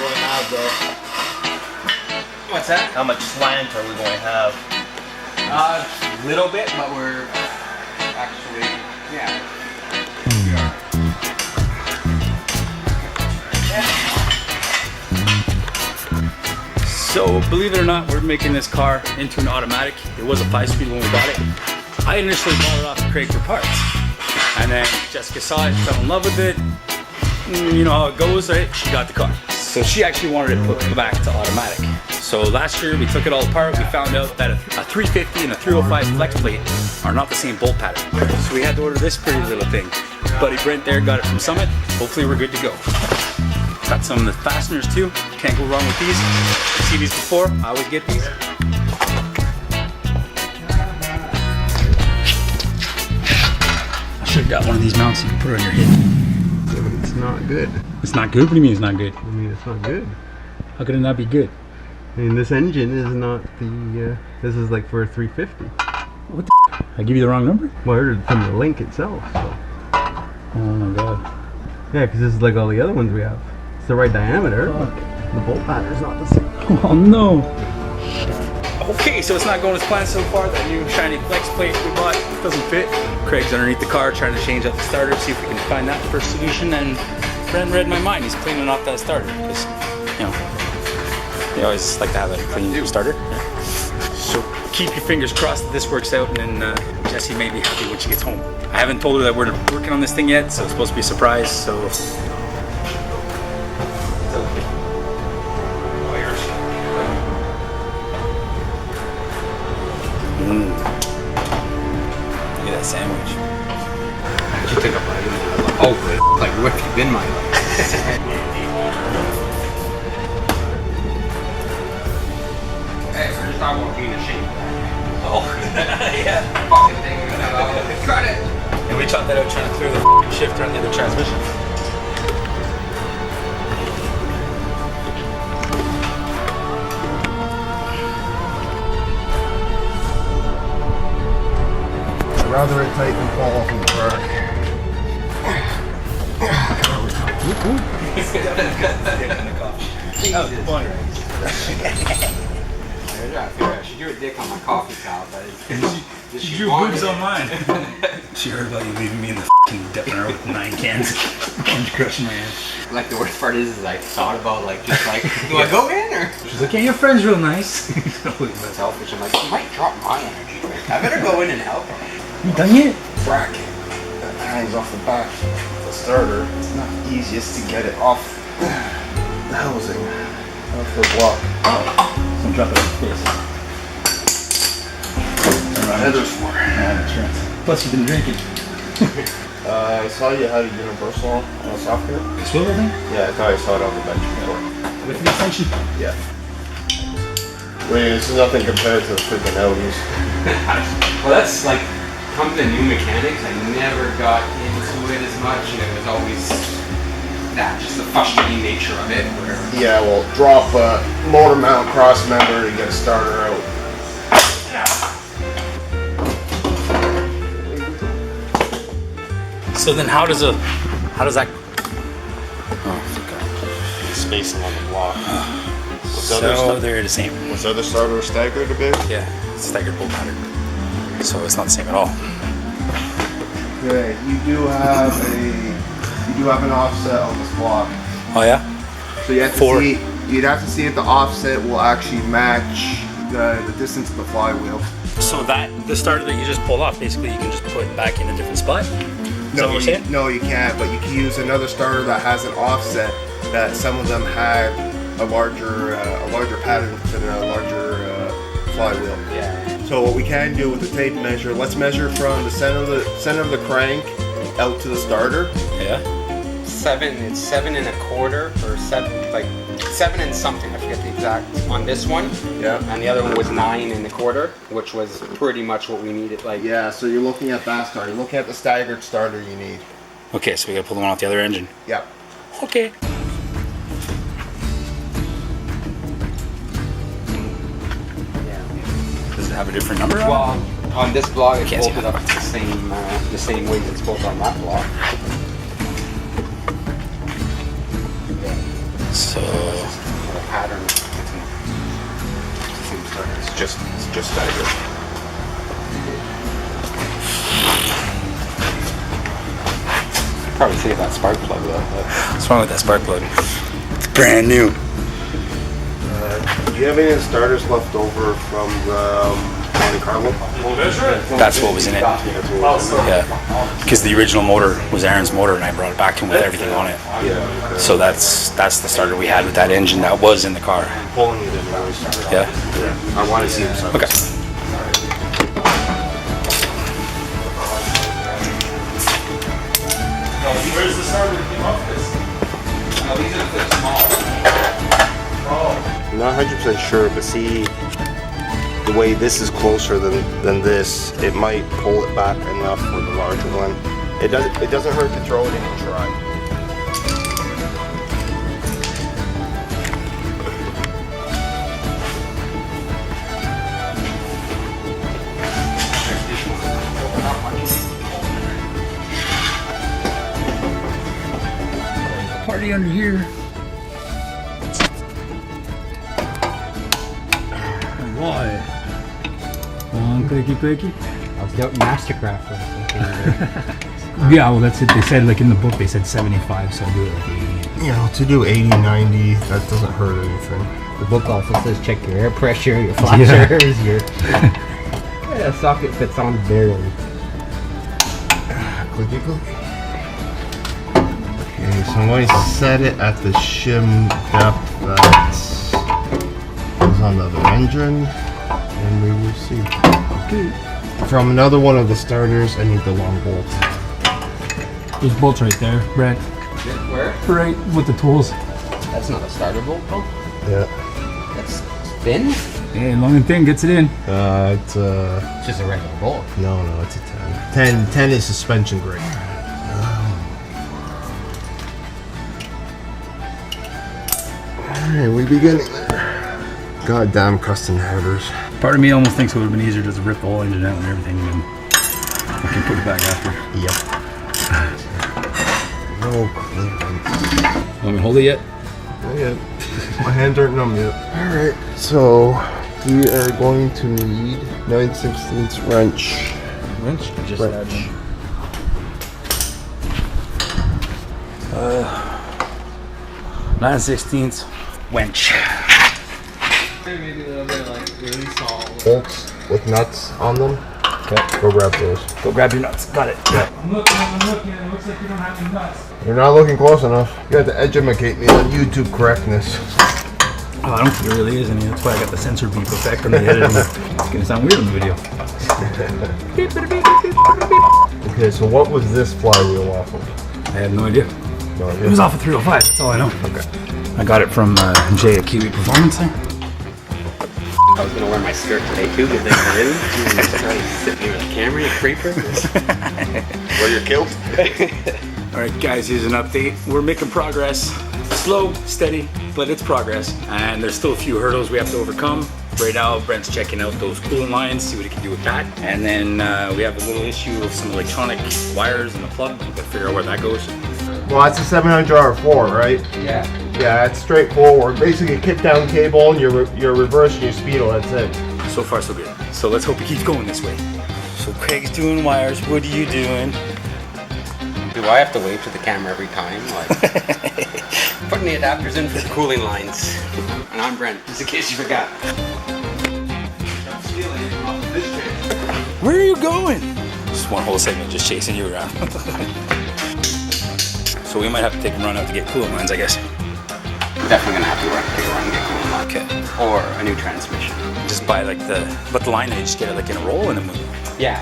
going to have though? What's that? How much slant are we going to have? Little bit, but we're actually, yeah. So, believe it or not, we're making this car into an automatic. It was a 5-speed when we bought it. I initially bought it off of Craig for parts. And then Jessica saw it, fell in love with it. You know how it goes, right? She got the car. So she actually wanted it put back to automatic. So last year we took it all apart. We found out that a 350 and a 305 flex plate are not the same bolt pattern. So we had to order this pretty little thing. Buddy Brent there got it from Summit. Hopefully we're good to go. Got some of the fasteners too. Can't go wrong with these. You've seen these before. I always get these. I should have got one of these mounts you can put on your head. Yeah, but it's not good. It's not good? What do you mean it's not good? I mean, it's not good. How could it not be good? I mean, this engine is not the, this is like for a 350. What the I give you the wrong number? Well, I ordered from the link itself, so. Oh my god. Yeah, because this is like all the other ones we have. It's the right diameter, but the bolt pattern's not the same. Oh no. Okay, so it's not going as planned so far. That new shiny flex plate we bought doesn't fit. Craig's underneath the car trying to change out the starter, see if we can find that first solution. And Brent read my mind. He's cleaning off that starter because, you know, they always like to have a clean starter. Yeah. So keep your fingers crossed that this works out, and then Jessie may be happy when she gets home. I haven't told her that we're working on this thing yet, so it's supposed to be a surprise. So. Look at that sandwich. You took a bite of it. Oh, like what have you been my life? Hey, so just talking about being ashamed. Oh, yeah. Fucking thing. Cut it. And we chopped that out trying to clear the shifter on the other transmission. I'd rather it tight than fall off in the car. She drew a dick on my coffee towel, but She drew boobs on mine. She heard about you leaving me in the f***ing Deppner with 9 cans. Orange Crush in my hand. like the worst part is I thought about like just like, do I go in or? She's like, yeah, your friend's real nice. Selfish. I'm like, you might drop my energy drink. I better go in and help her. You done yet? Crack that hangs off the back of the starter. It's not the easiest to get it off the housing, off the block. Don't drop it on your face. Heather's for. Plus you've been drinking. I saw you had a universal on a software. The swivel thing? Yeah, I thought I saw it on the bench before. With the extension? Yeah. Wait, this is nothing compared to the freaking Ellis. Well, that's like, come to new mechanics, I never got into it as much, and it was always that, just the frustrating nature of it. Where Yeah, well, drop a motor mount cross member to get a starter out. So then how does that? Oh, Spacing on the block. so they're the same. Was the other starter staggered a bit? Yeah, it's staggered bolt pattern. So it's not the same at all. Okay, you do have an offset on this block. Oh yeah? So you have to see. You'd have to see if the offset will actually match the distance of the flywheel. So the starter that you just pulled off, basically you can just put it back in a different spot? No, you can't. But you can use another starter that has an offset. That some of them had a larger pattern to the larger flywheel. yeah. So what we can do with the tape measure, let's measure from the center of the crank out to the starter. Yeah. It's 7 1/4 or 7 and something. I forget the exact on this one. Yeah. And the other one was 9 1/4, which was pretty much what we needed. Like Yeah. So you're looking at that starter. You're looking at the staggered starter you need. Okay, so we gotta pull the one off the other engine. Yep. Okay. Does it have a different number? well, on this block it's Can't see bolted up the same way it's bolted on that block. So pattern. It's just staggered. Probably save that spark plug though. What's wrong with that spark plug? It's brand new. Do you have any starters left over from Monte Carlo? That's what was in it. Yeah, because the original motor was Aaron's motor, and I brought it back to him with everything on it. Yeah. Okay. So that's the starter we had with that engine that was in the car. Pulling it anyways. Yeah. I want to see him start. Okay. Where's the starter that came off this? No, these are the small. I'm not 100% sure, but see, the way this is closer than this, it might pull it back enough for the larger one. It doesn't hurt to throw it in and try. Party under here. Why? One quickie. I was doing Mastercraft for a second. Yeah, well, that's it. They said, like, in the book, they said 75, so I'll do it like 80. You know, to do 80, 90, that doesn't hurt anything. The book also says check your air pressure, your flashers, your... Yeah, socket fits on barely. Clicky click. Okay, so I'm going to set it at the shim depth that is on the other engine, and we will see. Okay. From another one of the starters, I need the long bolt. There's bolts right there, Brent. Where? Right with the tools. That's not a starter bolt, though. Yeah. That's thin. Hey, long and thin gets it in. It's It's just a regular bolt. no, it's a 10. 10 is suspension grade. Alright, we be getting there. Goddamn custom headers. Part of me almost thinks it would have been easier just to rip the whole engine out and everything, and then I can put it back after. Yep. No clearance. Want me to hold it yet? Not yet. My hands aren't numb yet. Alright, so we are going to need 9/16 wrench. Wrench? Just Wrench. 9/16 wench. Maybe a little bit like really small. Bolts with nuts on them. Okay. Go grab those. Go grab your nuts. Got it. I'm looking. It looks like you don't have any nuts. You're not looking close enough. You have to educate me on YouTube correctness. Oh, I don't think it really is any. That's why I got the sensor beep effect on the editing. It's gonna sound weird in the video. Okay, so what was this flywheel off of? I have no idea. No idea. It was off of 305. That's all I know. Okay. I got it from Jay at Kiwi Performance there. I was gonna wear my skirt today too, because they were in. Sitting here with the camera, you creeper. Wear your kilt? All right, guys, here's an update. We're making progress. Slow, steady, but it's progress. And there's still a few hurdles we have to overcome. Right now, Brent's checking out those coolant lines, see what he can do with that. And then we have a little issue of some electronic wires in the plug. We've got to figure out where that goes. Well, that's a 700R4, right? Yeah. Yeah, it's straightforward. Basically, a kick down cable and your reverse and your speedo, that's it. So far, so good. So let's hope he keeps going this way. So Craig's doing wires. What are you doing? Do I have to wave to the camera every time? Like, putting the adapters in for the cooling lines. And I'm Brent, just in case you forgot. Where are you going? Just one whole segment just chasing you around. So we might have to take a run out to get coolant lines, I guess. Definitely gonna have to take a run and get cooling lines. Okay. Or a new transmission. Just buy like the line and you just get it like in a roll and then move. Yeah.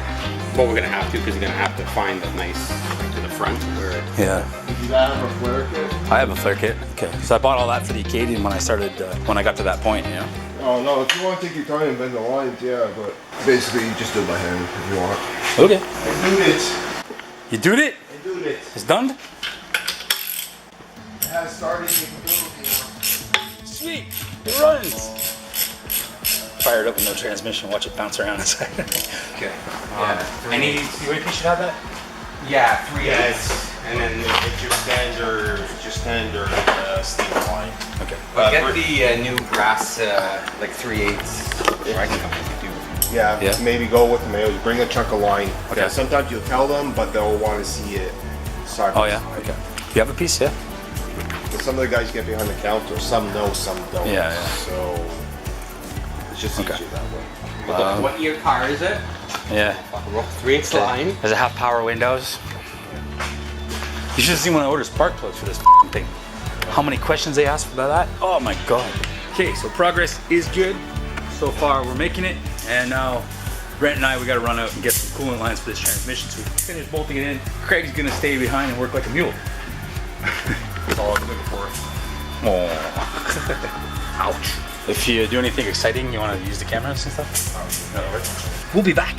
Well, we're gonna have to, because you're gonna have to find the nice to the front where it... Yeah. Did you have a flare kit? I have a flare kit. Okay. So I bought all that for the Acadian when I started, when I got to that point, you know. Oh no, if you want to take your time and bend the lines, yeah, but basically you just do it by hand if you want. Okay. I do it. You doed it? I do it. It's done? It has starting capability now. Sweet. It runs. Fire it up with no transmission. Watch it bounce around inside. Okay. Any UAP should have that? Yeah, 3/8. And then It's your standard steam line. Okay. but get the new brass, like 3/8. Or I can come in and do. Yeah, Yeah. maybe go with them. You bring a chunk of line. Okay. Yeah, sometimes you'll tell them, but they'll want to see it side Oh by yeah. side. Okay. You have a piece, yeah? But some of the guys get behind the counter. Some know, some don't. Yeah, yeah. So it's just Okay. easier that way. What year car is it? Yeah. 3/8 line. Does it have power windows? You should have seen when I ordered spark plugs for this thing. How many questions they asked about that? Oh my god. Okay, so progress is good. So far we're making it, and now Brent and I, we gotta run out and get some coolant lines for this transmission so we can finish bolting it in. Craig's gonna stay behind and work like a mule. That's all I'm looking for. Oh. Ouch. If you do anything exciting, you wanna use the cameras and stuff? We'll be back.